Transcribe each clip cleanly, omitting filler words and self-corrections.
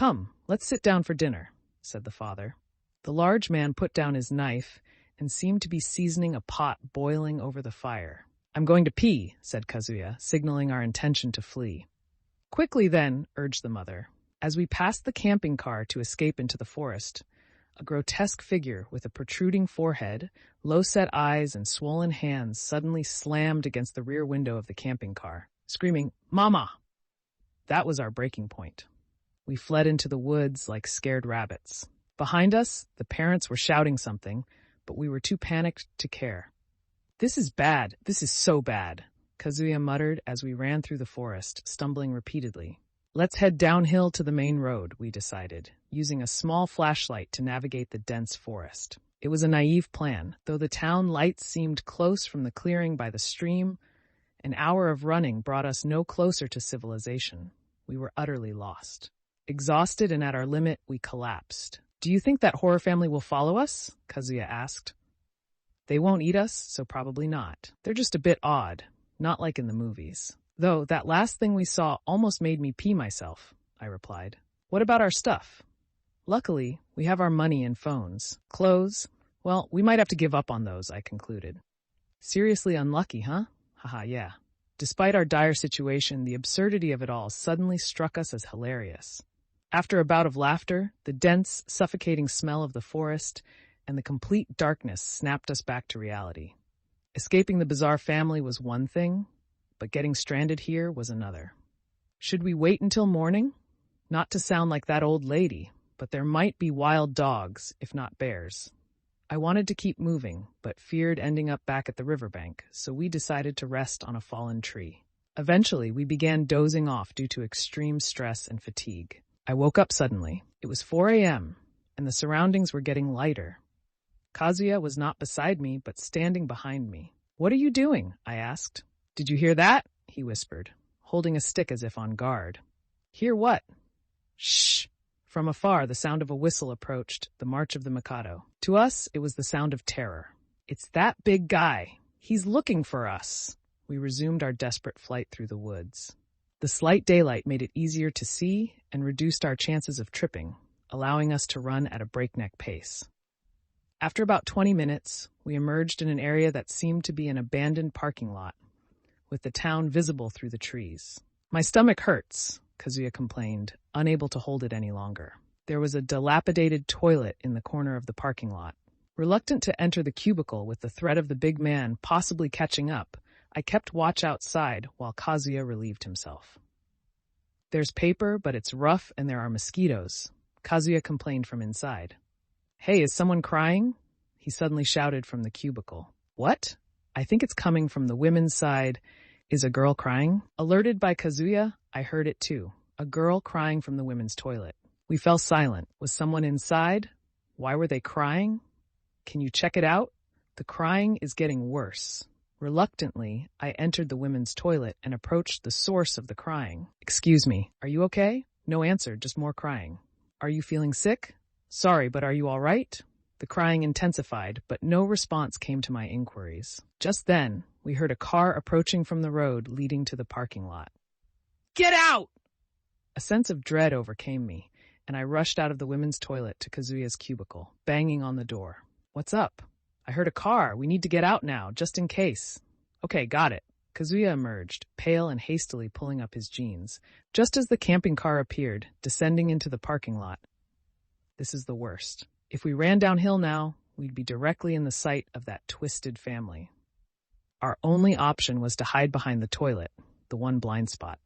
"Come, let's sit down for dinner," said the father. The large man put down his knife and seemed to be seasoning a pot boiling over the fire. "I'm going to pee," said Kazuya, signaling our intention to flee. "Quickly then," urged the mother. As we passed the camping car to escape into the forest, a grotesque figure with a protruding forehead, low-set eyes, and swollen hands suddenly slammed against the rear window of the camping car, screaming, "Mama!" That was our breaking point. We fled into the woods like scared rabbits. Behind us, the parents were shouting something, but we were too panicked to care. "This is bad. This is so bad," Kazuya muttered as we ran through the forest, stumbling repeatedly. "Let's head downhill to the main road," we decided, using a small flashlight to navigate the dense forest. It was a naive plan, though the town lights seemed close from the clearing by the stream. An hour of running brought us no closer to civilization. We were utterly lost. Exhausted and at our limit, we collapsed. "Do you think that horror family will follow us?" Kazuya asked. "They won't eat us, so probably not. They're just a bit odd, not like in the movies. Though that last thing we saw almost made me pee myself," I replied. "What about our stuff?" "Luckily, we have our money and phones. Clothes, well, we might have to give up on those," I concluded. "Seriously unlucky, huh?" "Haha, yeah." Despite our dire situation, the absurdity of it all suddenly struck us as hilarious. After a bout of laughter, the dense, suffocating smell of the forest and the complete darkness snapped us back to reality. Escaping the bizarre family was one thing, but getting stranded here was another. Should we wait until morning? Not to sound like that old lady, but there might be wild dogs, if not bears. I wanted to keep moving, but feared ending up back at the riverbank, so we decided to rest on a fallen tree. Eventually, we began dozing off due to extreme stress and fatigue. I woke up suddenly. It was 4 a.m., and the surroundings were getting lighter. Kazuya was not beside me, but standing behind me. "What are you doing?" I asked. "Did you hear that?" he whispered, holding a stick as if on guard. "Hear what?" "Shh!" From afar, the sound of a whistle approached, the march of the Mikado. To us, it was the sound of terror. "It's that big guy. He's looking for us." We resumed our desperate flight through the woods. The slight daylight made it easier to see and reduced our chances of tripping, allowing us to run at a breakneck pace. After about 20 minutes, we emerged in an area that seemed to be an abandoned parking lot, with the town visible through the trees. "My stomach hurts," Kazuya complained, unable to hold it any longer. There was a dilapidated toilet in the corner of the parking lot. Reluctant to enter the cubicle with the threat of the big man possibly catching up, I kept watch outside while Kazuya relieved himself. "There's paper, but it's rough and there are mosquitoes," Kazuya complained from inside. "Hey, is someone crying?" he suddenly shouted from the cubicle. "What? I think it's coming from the women's side. Is a girl crying?" Alerted by Kazuya, I heard it too. A girl crying from the women's toilet. We fell silent. Was someone inside? Why were they crying? "Can you check it out? The crying is getting worse." Reluctantly, I entered the women's toilet and approached the source of the crying. "Excuse me, are you okay?" No answer, just more crying. "Are you feeling sick?" "Sorry, but are you all right?" The crying intensified, but no response came to my inquiries. Just then, we heard a car approaching from the road leading to the parking lot. "Get out!" A sense of dread overcame me, and I rushed out of the women's toilet to Kazuya's cubicle, banging on the door. "What's up?" "I heard a car. We need to get out now, just in case." "Okay, got it." Kazuya emerged, pale and hastily pulling up his jeans, just as the camping car appeared, descending into the parking lot. This is the worst. If we ran downhill now, we'd be directly in the sight of that twisted family. Our only option was to hide behind the toilet, the one blind spot.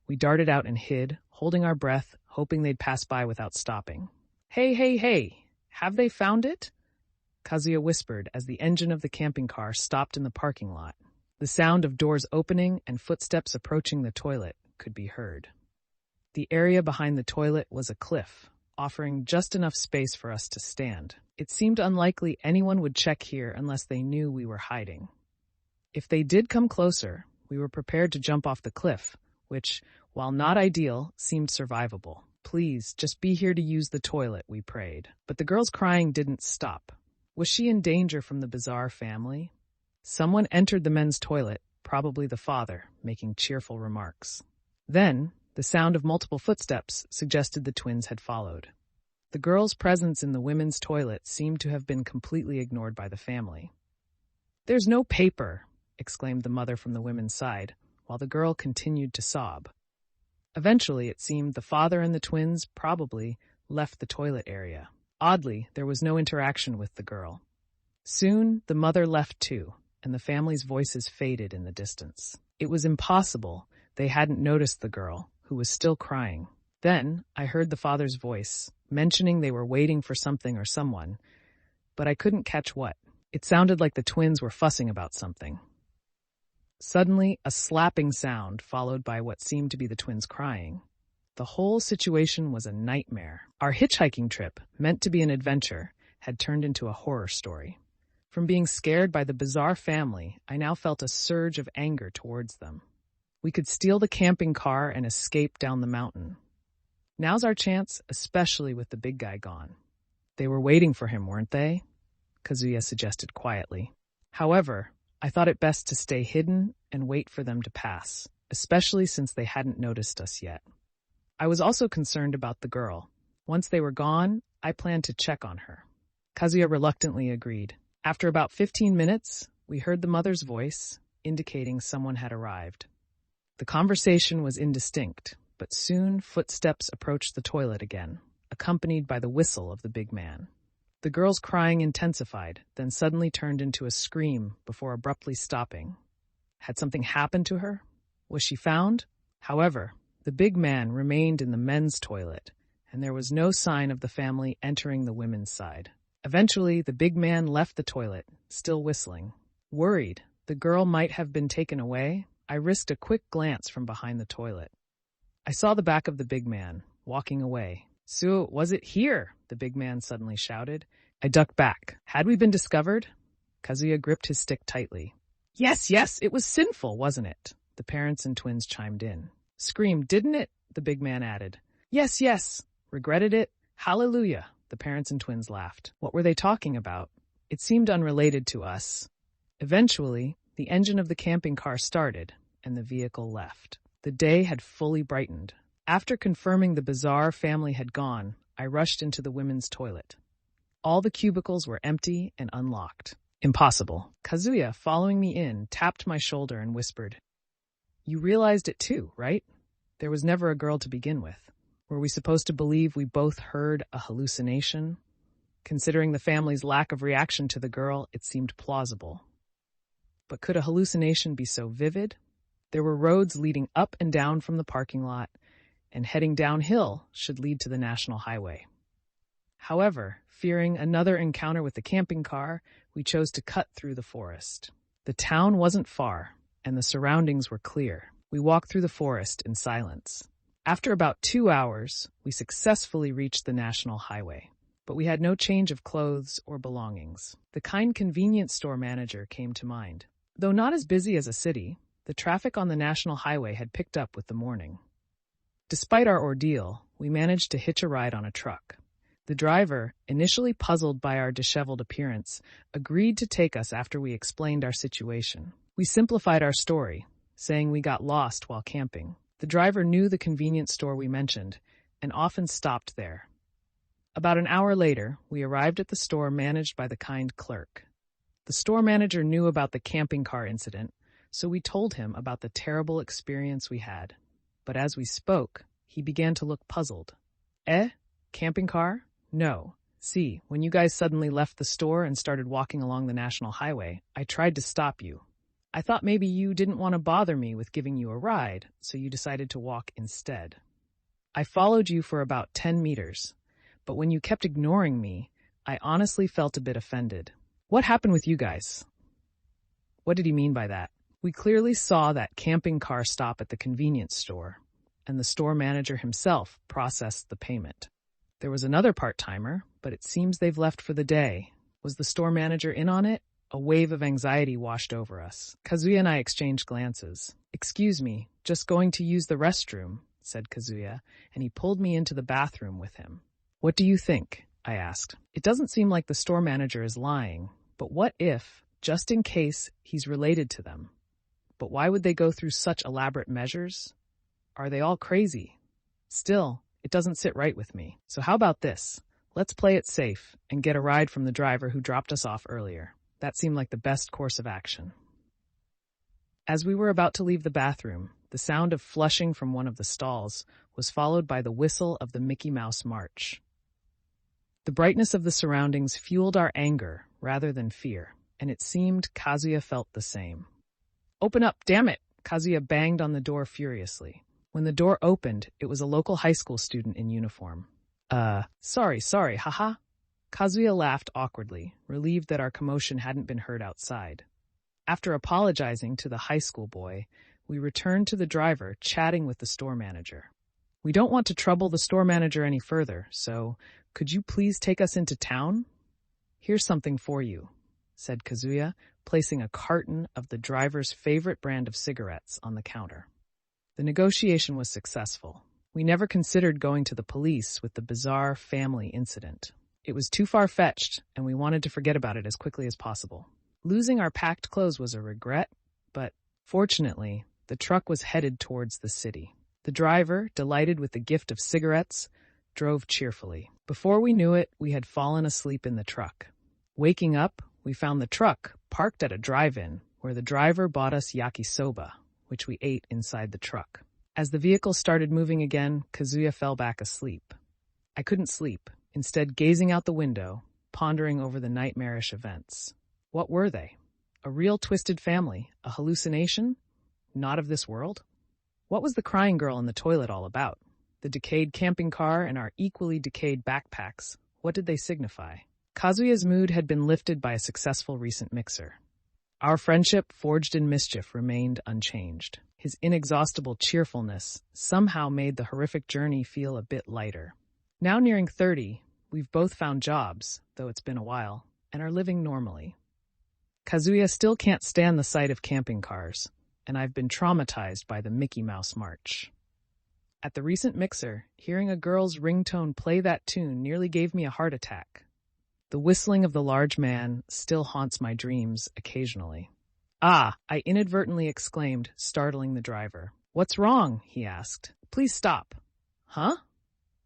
We darted out and hid, holding our breath, hoping they'd pass by without stopping. "Hey, hey, hey! Have they found it?" Kazuya whispered as the engine of the camping car stopped in the parking lot. The sound of doors opening and footsteps approaching the toilet could be heard. The area behind the toilet was a cliff, offering just enough space for us to stand. It seemed unlikely anyone would check here unless they knew we were hiding. If they did come closer, we were prepared to jump off the cliff, which, while not ideal, seemed survivable. "Please, just be here to use the toilet," we prayed. But the girl's crying didn't stop. Was she in danger from the bizarre family? Someone entered the men's toilet, probably the father, making cheerful remarks. Then, The sound of multiple footsteps suggested the twins had followed. The girl's presence in the women's toilet seemed to have been completely ignored by the family. "There's no paper," exclaimed the mother from the women's side, while the girl continued to sob. Eventually, it seemed the father and the twins probably left the toilet area. Oddly, there was no interaction with the girl. Soon, the mother left too, and the family's voices faded in the distance. It was impossible they hadn't noticed the girl, who was still crying. Then, I heard the father's voice, mentioning they were waiting for something or someone, but I couldn't catch what. It sounded like the twins were fussing about something. Suddenly, a slapping sound followed by what seemed to be the twins crying. The whole situation was a nightmare. Our hitchhiking trip, meant to be an adventure, had turned into a horror story. From being scared by the bizarre family, I now felt a surge of anger towards them. We could steal the camping car and escape down the mountain. Now's our chance, especially with the big guy gone. They were waiting for him, weren't they? Kazuya suggested quietly. However, I thought it best to stay hidden and wait for them to pass, especially since they hadn't noticed us yet. I was also concerned about the girl. Once they were gone, I planned to check on her. Kazuya reluctantly agreed. After about 15 minutes, we heard the mother's voice, indicating someone had arrived. The conversation was indistinct, but soon footsteps approached the toilet again, accompanied by the whistle of the big man. The girl's crying intensified, then suddenly turned into a scream before abruptly stopping. Had something happened to her? Was she found? However, the big man remained in the men's toilet, and there was no sign of the family entering the women's side. Eventually, the big man left the toilet, still whistling. Worried the girl might have been taken away, I risked a quick glance from behind the toilet. I saw the back of the big man, walking away. "So, was it here?" the big man suddenly shouted. I ducked back. Had we been discovered? Kazuya gripped his stick tightly. Yes, it was sinful, wasn't it? The parents and twins chimed in. Screamed, didn't it? The big man added. Yes. Regretted it? Hallelujah. The parents and twins laughed. What were they talking about? It seemed unrelated to us. Eventually, the engine of the camping car started, and the vehicle left. The day had fully brightened. After confirming the bizarre family had gone, I rushed into the women's toilet. All the cubicles were empty and unlocked. Impossible. Kazuya, following me in, tapped my shoulder and whispered, You realized it too, right? There was never a girl to begin with. Were we supposed to believe we both heard a hallucination? Considering the family's lack of reaction to the girl, it seemed plausible. But could a hallucination be so vivid? There were roads leading up and down from the parking lot, and heading downhill should lead to the national highway. However, fearing another encounter with the camping car, we chose to cut through the forest. The town wasn't far, and the surroundings were clear. We walked through the forest in silence. After about 2 hours, we successfully reached the national highway, but we had no change of clothes or belongings. The kind convenience store manager came to mind. Though not as busy as a city, the traffic on the national highway had picked up with the morning. Despite our ordeal, we managed to hitch a ride on a truck. The driver, initially puzzled by our disheveled appearance, agreed to take us after we explained our situation. We simplified our story, saying we got lost while camping. The driver knew the convenience store we mentioned and often stopped there. About an hour later, we arrived at the store managed by the kind clerk. The store manager knew about the camping car incident, so we told him about the terrible experience we had. But as we spoke, he began to look puzzled. Camping car? No. See, when you guys suddenly left the store and started walking along the national highway, I tried to stop you. I thought maybe you didn't want to bother me with giving you a ride, so you decided to walk instead. I followed you for about 10 meters, but when you kept ignoring me, I honestly felt a bit offended. What happened with you guys? What did he mean by that? We clearly saw that camping car stop at the convenience store, and the store manager himself processed the payment. There was another part-timer, but it seems they've left for the day. Was the store manager in on it? A wave of anxiety washed over us. Kazuya and I exchanged glances. Excuse me, just going to use the restroom, said Kazuya, and he pulled me into the bathroom with him. What do you think? I asked. It doesn't seem like the store manager is lying, but what if, just in case, he's related to them? But why would they go through such elaborate measures? Are they all crazy? Still, it doesn't sit right with me. So how about this? Let's play it safe and get a ride from the driver who dropped us off earlier. That seemed like the best course of action. As we were about to leave the bathroom, the sound of flushing from one of the stalls was followed by the whistle of the Mickey Mouse March. The brightness of the surroundings fueled our anger rather than fear, and it seemed Kazuya felt the same. "Open up, damn it!" Kazuya banged on the door furiously. When the door opened, it was a local high school student in uniform. Sorry, haha." Kazuya laughed awkwardly, relieved that our commotion hadn't been heard outside. After apologizing to the high school boy, we returned to the driver, chatting with the store manager. "We don't want to trouble the store manager any further, so could you please take us into town?" "Here's something for you," said Kazuya, placing a carton of the driver's favorite brand of cigarettes on the counter. The negotiation was successful. We never considered going to the police with the bizarre family incident. It was too far-fetched, and we wanted to forget about it as quickly as possible. Losing our packed clothes was a regret, but fortunately, the truck was headed towards the city. The driver, delighted with the gift of cigarettes, drove cheerfully. Before we knew it, we had fallen asleep in the truck. Waking up, we found the truck parked at a drive-in, where the driver bought us yakisoba, which we ate inside the truck. As the vehicle started moving again, Kazuya fell back asleep. I couldn't sleep, instead gazing out the window, pondering over the nightmarish events. What were they? A real twisted family? A hallucination? Not of this world? What was the crying girl in the toilet all about? The decayed camping car and our equally decayed backpacks, what did they signify? Kazuya's mood had been lifted by a successful recent mixer. Our friendship, forged in mischief, remained unchanged. His inexhaustible cheerfulness somehow made the horrific journey feel a bit lighter. Now nearing 30, we've both found jobs, though it's been a while, and are living normally. Kazuya still can't stand the sight of camping cars, and I've been traumatized by the Mickey Mouse March. At the recent mixer, hearing a girl's ringtone play that tune nearly gave me a heart attack. The whistling of the large man still haunts my dreams occasionally. "Ah!" I inadvertently exclaimed, startling the driver. "What's wrong?" he asked. "Please stop." "Huh?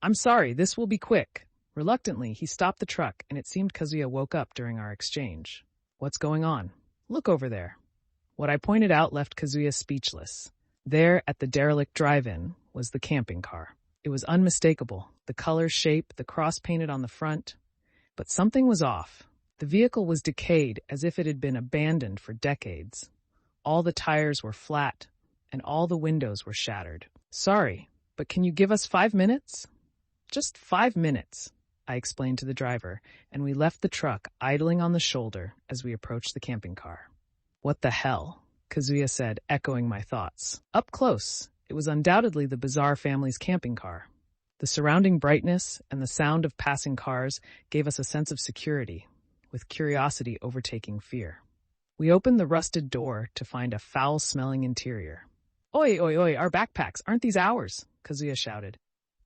I'm sorry, this will be quick." Reluctantly, he stopped the truck, and it seemed Kazuya woke up during our exchange. "What's going on?" "Look over there." What I pointed out left Kazuya speechless. There, at the derelict drive-in, was the camping car. It was unmistakable, the color, shape, the cross painted on the front. But something was off. The vehicle was decayed as if it had been abandoned for decades. All the tires were flat, and all the windows were shattered. "Sorry, but can you give us 5 minutes?" "Just 5 minutes," I explained to the driver, and we left the truck idling on the shoulder as we approached the camping car. "What the hell?" Kazuya said, echoing my thoughts. Up close, it was undoubtedly the bizarre family's camping car. The surrounding brightness and the sound of passing cars gave us a sense of security, with curiosity overtaking fear. We opened the rusted door to find a foul-smelling interior. "Oi, oi, oi, our backpacks, aren't these ours?" Kazuya shouted.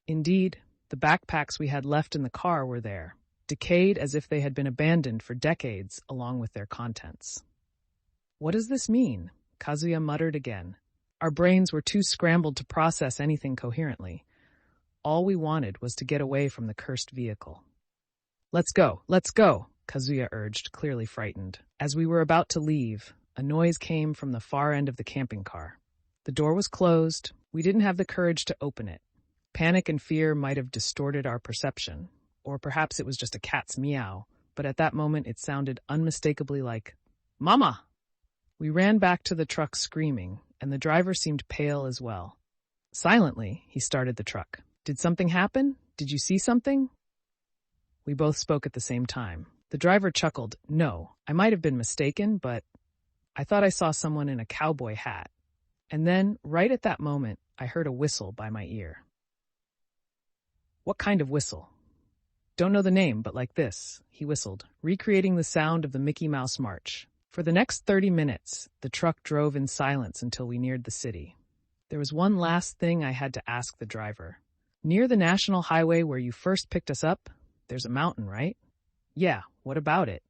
Indeed, the backpacks we had left in the car were there, decayed as if they had been abandoned for decades along with their contents. "What does this mean?" Kazuya muttered again. Our brains were too scrambled to process anything coherently. All we wanted was to get away from the cursed vehicle. Let's go, Kazuya urged, clearly frightened. As we were about to leave, a noise came from the far end of the camping car. The door was closed. We didn't have the courage to open it. Panic and fear might have distorted our perception, or perhaps it was just a cat's meow, but at that moment it sounded unmistakably like, "Mama!" We ran back to the truck screaming, and the driver seemed pale as well. Silently, he started the truck. "Did something happen? Did you see something?" We both spoke at the same time. The driver chuckled. "No, I might have been mistaken, but I thought I saw someone in a cowboy hat." And then, right at that moment, I heard a whistle by my ear. "What kind of whistle?" "Don't know the name, but like this," he whistled, recreating the sound of the Mickey Mouse March. For the next 30 minutes, the truck drove in silence until we neared the city. There was one last thing I had to ask the driver. "Near the national highway where you first picked us up, there's a mountain, right?" "Yeah, what about it?"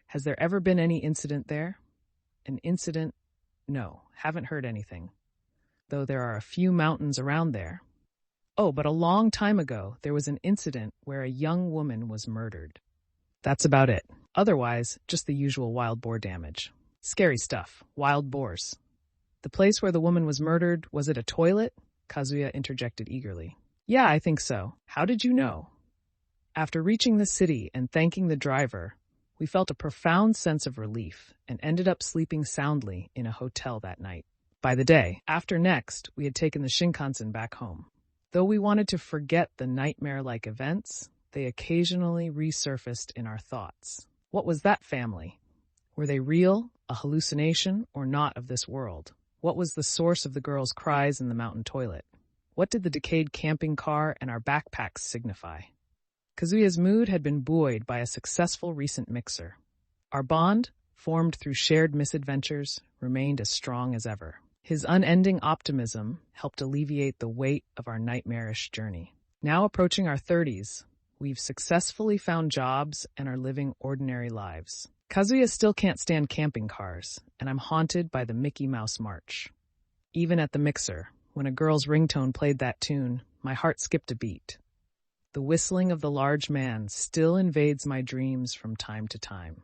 "Has there ever been any incident there?" "An incident? No, haven't heard anything." though there are a few mountains around there. Oh, but a long time ago, there was an incident where a young woman was murdered. That's about it. Otherwise, just the usual wild boar damage. Scary stuff. Wild boars. The place where the woman was murdered, was it a toilet? Kazuya interjected eagerly. Yeah, I think so. How did you know? After reaching the city and thanking the driver, we felt a profound sense of relief and ended up sleeping soundly in a hotel that night. By the day after next, we had taken the Shinkansen back home. Though we wanted to forget the nightmare-like events, they occasionally resurfaced in our thoughts. What was that family? Were they real, a hallucination, or not of this world? What was the source of the girl's cries in the mountain toilet? What did the decayed camping car and our backpacks signify? Kazuya's mood had been buoyed by a successful recent mixer. Our bond, formed through shared misadventures, remained as strong as ever. His unending optimism helped alleviate the weight of our nightmarish journey. Now approaching our 30s, we've successfully found jobs and are living ordinary lives. Kazuya still can't stand camping cars, and I'm haunted by the Mickey Mouse March. Even at the mixer, when a girl's ringtone played that tune, my heart skipped a beat. The whistling of the large man still invades my dreams from time to time.